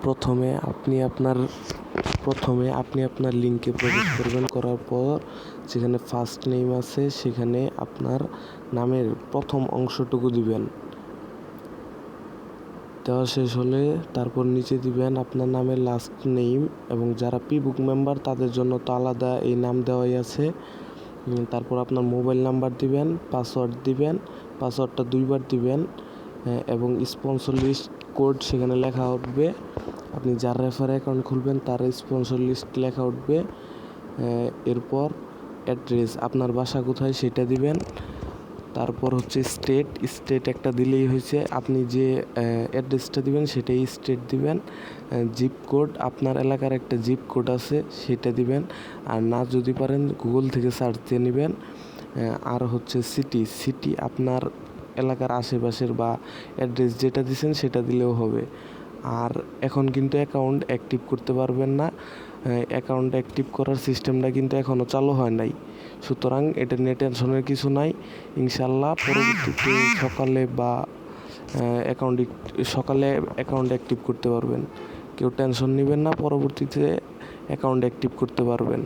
প্রথমে আপনি আপনার লিঙ্কে প্রবেশ করবেন। করার পর যেখানে ফার্স্ট নেম আছে সেখানে আপনার নামের প্রথম অংশটুকু দিবেন। দেওয়া শেষ হলে তারপর নিচে দিবেন আপনার নামের লাস্ট নেম, এবং যারা পিবুক মেম্বার তাদের জন্য তো আলাদা এই নাম দেওয়াই আছে। তারপর আপনার মোবাইল নাম্বার দিবেন, পাসওয়ার্ড দিবেন, পাসওয়ার্ডটা 2বার দিবেন, এবং স্পন্সর লিস্ট কোড সেখানে লেখা উঠবে। আপনি যার রেফারে অ্যাকাউন্ট খুলবেন তার স্পন্সর লিস্ট লেখা উঠবে। এরপর অ্যাড্রেস, আপনার বাসা কোথায় সেটা দিবেন। তারপর হচ্ছে স্টেট একটা দিলেই হয়েছে। আপনি যে অ্যাড্রেসটা দিবেন সেটাই স্টেট দিবেন। জিপ কোড, আপনার এলাকার একটা জিপ কোড আছে সেটা দিবেন। আর না যদি পারেন গুগল থেকে সার্চ দিয়ে নেবেন। আর হচ্ছে সিটি আপনার এলাকার আশেপাশের বা অ্যাড্রেস যেটা দিয়েছেন সেটা দিলেও হবে। আর এখন কিন্তু অ্যাকাউন্ট অ্যাক্টিভ করতে পারবেন না। অ্যাকাউন্ট অ্যাক্টিভ করার সিস্টেমটা কিন্তু এখনও চালু হয় নাই। সুতরাং এটা নিয়ে টেনশনের কিছু নাই। ইনশাল্লাহ পরবর্তীতে সকালে অ্যাকাউন্ট অ্যাক্টিভ করতে পারবেন। কেউ টেনশন নেবেন না, পরবর্তীতে অ্যাকাউন্ট অ্যাক্টিভ করতে পারবেন।